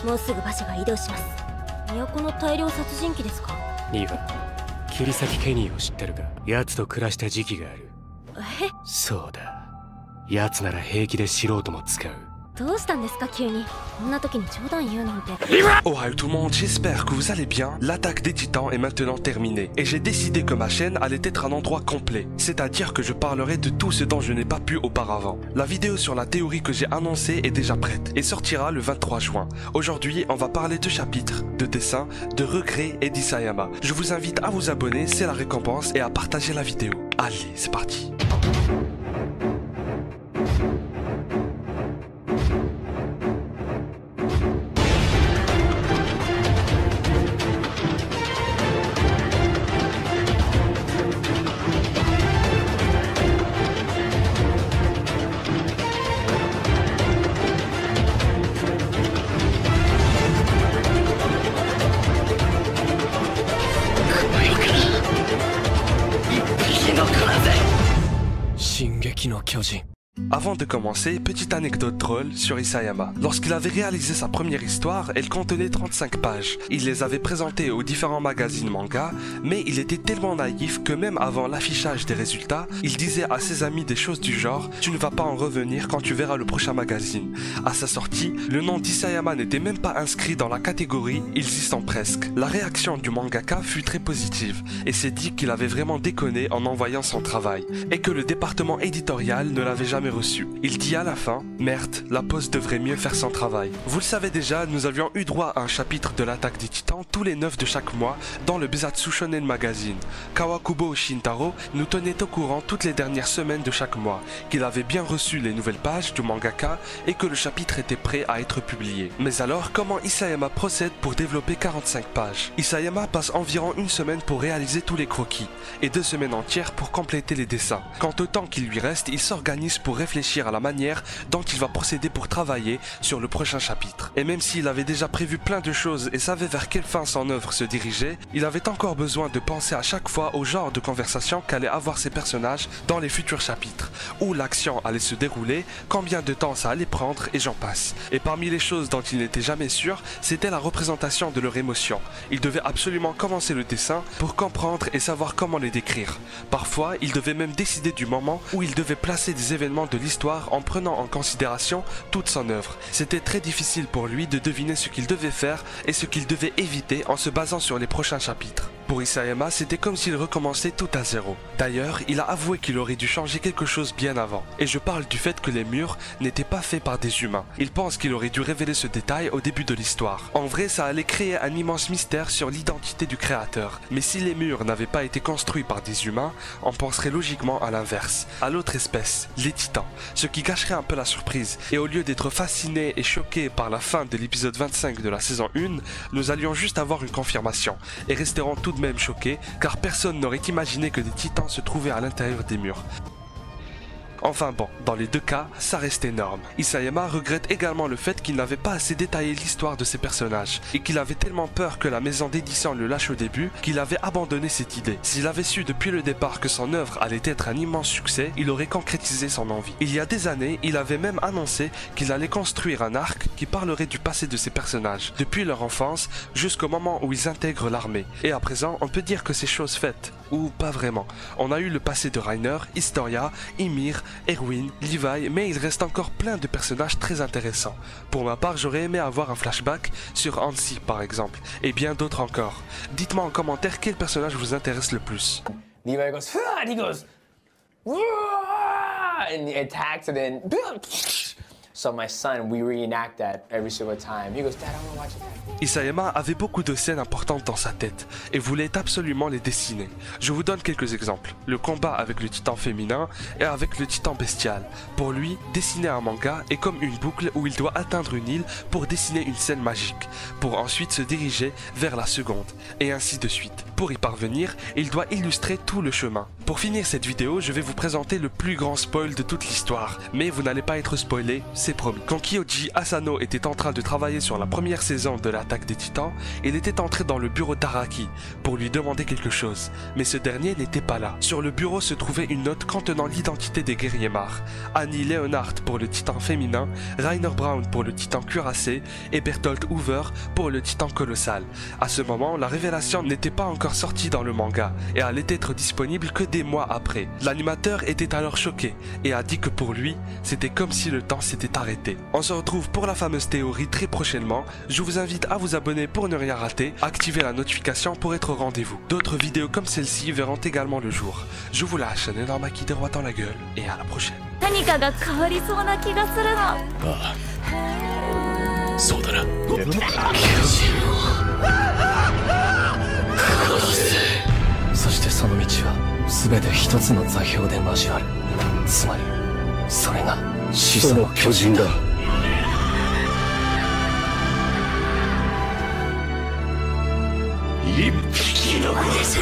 もうすぐ馬車が移動します。都の大量殺人鬼ですか？いいわ。切り裂きケニーを知ってるか？奴と暮らした時期がある。え？そうだ。奴なら平気で素人も使う。どうしたんですか急に。こんな時に冗談言うなんて。Oh hi tout le monde, j'espère que vous allez bien. L'attaque des titans est maintenant terminée et j'ai décidé que ma chaîne allait être un endroit complet, c'est-à-dire que je parlerai de tout ce dont je n'ai pas pu auparavant. La vidéo sur la théorie que j'ai annoncée est déjà prête et sortira le 23 juin. Aujourd'hui, on va parler de chapitres, de dessins, de regrets et d'Isayama. Je vous invite à vous abonner, c'est la récompense, et à partager la vidéo. Allez, c'est parti. Avant de commencer, petite anecdote drôle sur Isayama. Lorsqu'il avait réalisé sa première histoire, elle contenait 35 pages. Il les avait présentées aux différents magazines manga, mais il était tellement naïf que même avant l'affichage des résultats, il disait à ses amis des choses du genre « Tu ne vas pas en revenir quand tu verras le prochain magazine ». À sa sortie, le nom d'Isayama n'était même pas inscrit dans la catégorie « Ils y sont presque ». La réaction du mangaka fut très positive, et s'est dit qu'il avait vraiment déconné en envoyant son travail, et que le département éditorial ne l'avait jamais reçu. Il dit à la fin « Merde, la Poste devrait mieux faire son travail ». Vous le savez déjà, nous avions eu droit à un chapitre de l'attaque des titans tous les 9 de chaque mois dans le Bizatsu Shonen Magazine. Kawakubo Shintaro nous tenait au courant toutes les dernières semaines de chaque mois, qu'il avait bien reçu les nouvelles pages du mangaka et que le chapitre était prêt à être publié. Mais alors, comment Isayama procède pour développer 45 pages? Isayama passe environ une semaine pour réaliser tous les croquis et 2 semaines entières pour compléter les dessins. Quant au temps qui lui reste, il s'organise pour réfléchir à la manière dont il va procéder pour travailler sur le prochain chapitre. Et même s'il avait déjà prévu plein de choses et savait vers quelle fin son œuvre se dirigeait, il avait encore besoin de penser à chaque fois au genre de conversation qu'allaient avoir ses personnages dans les futurs chapitres, où l'action allait se dérouler, combien de temps ça allait prendre et j'en passe. Et parmi les choses dont il n'était jamais sûr, c'était la représentation de leurs émotions. Il devait absolument commencer le dessin pour comprendre et savoir comment les décrire. Parfois, il devait même décider du moment où il devait placer des événements de l'histoire en prenant en considération toute son œuvre. C'était très difficile pour lui de deviner ce qu'il devait faire et ce qu'il devait éviter en se basant sur les prochains chapitres. Pour Isayama, c'était comme s'il recommençait tout à zéro. D'ailleurs, il a avoué qu'il aurait dû changer quelque chose bien avant. Et je parle du fait que les murs n'étaient pas faits par des humains. Il pense qu'il aurait dû révéler ce détail au début de l'histoire. En vrai, ça allait créer un immense mystère sur l'identité du créateur. Mais si les murs n'avaient pas été construits par des humains, on penserait logiquement à l'inverse, à l'autre espèce, les titans, ce qui gâcherait un peu la surprise. Et au lieu d'être fascinés et choqués par la fin de l'épisode 25 de la saison 1, nous allions juste avoir une confirmation, et resterons tout de même choqués, car personne n'aurait imaginé que des titans se trouvaient à l'intérieur des murs. Enfin bon, dans les deux cas, ça reste énorme. Isayama regrette également le fait qu'il n'avait pas assez détaillé l'histoire de ses personnages, et qu'il avait tellement peur que la maison d'édition le lâche au début, qu'il avait abandonné cette idée. S'il avait su depuis le départ que son œuvre allait être un immense succès, il aurait concrétisé son envie. Il y a des années, il avait même annoncé qu'il allait construire un arc qui parlerait du passé de ses personnages, depuis leur enfance jusqu'au moment où ils intègrent l'armée. Et à présent, on peut dire que c'est chose faite. Ou pas vraiment. On a eu le passé de Reiner, Historia, Ymir, Erwin, Levi, mais il reste encore plein de personnages très intéressants. Pour ma part, j'aurais aimé avoir un flashback sur Hansi par exemple, et bien d'autres encore. Dites-moi en commentaire quel personnage vous intéresse le plus. Levi goes, "Hua!" and he goes, "Hua!" and he attacks, and then so my son, we reenact that every single time. He goes, "Dad, I want to watch it." Isayama avait beaucoup de scènes importantes dans sa tête et voulait absolument les dessiner. Je vous donne quelques exemples. Le combat avec le titan féminin et avec le titan bestial. Pour lui, dessiner un manga est comme une boucle où il doit atteindre une île pour dessiner une scène magique, pour ensuite se diriger vers la seconde, et ainsi de suite. Pour y parvenir, parvenir, il doit illustrer tout le chemin. Pour finir cette vidéo, je vais vous présenter le plus grand spoil de toute l'histoire, mais vous n'allez pas être spoilé, c'est promis. Quand Kyoji Asano était en train de travailler sur la première saison de l'Attaque des Titans, il était entré dans le bureau d'Araki pour lui demander quelque chose, mais ce dernier n'était pas là. Sur le bureau se trouvait une note contenant l'identité des guerriers morts. Annie Leonhardt pour le titan féminin, Rainer Braun pour le titan cuirassé et Bertolt Hoover pour le titan colossal. À ce moment, la révélation n'était pas encore sortie dans le manga et allait être disponible que des mois après. L'animateur était alors choqué et a dit que pour lui, c'était comme si le temps s'était arrêté. On se retrouve pour la fameuse théorie très prochainement. Je vous invite à vous abonner pour ne rien rater, activer la notification pour être au rendez-vous. D'autres vidéos comme celle-ci verront également le jour. Je vous lâche un énorme acquis de droit dans la gueule et à la prochaine. 何かが変わりそうな気がするの。ああ、そうだな。そしてその道は全て一つの座標で交わる。つまりそれが始祖の巨人だ。一匹残らず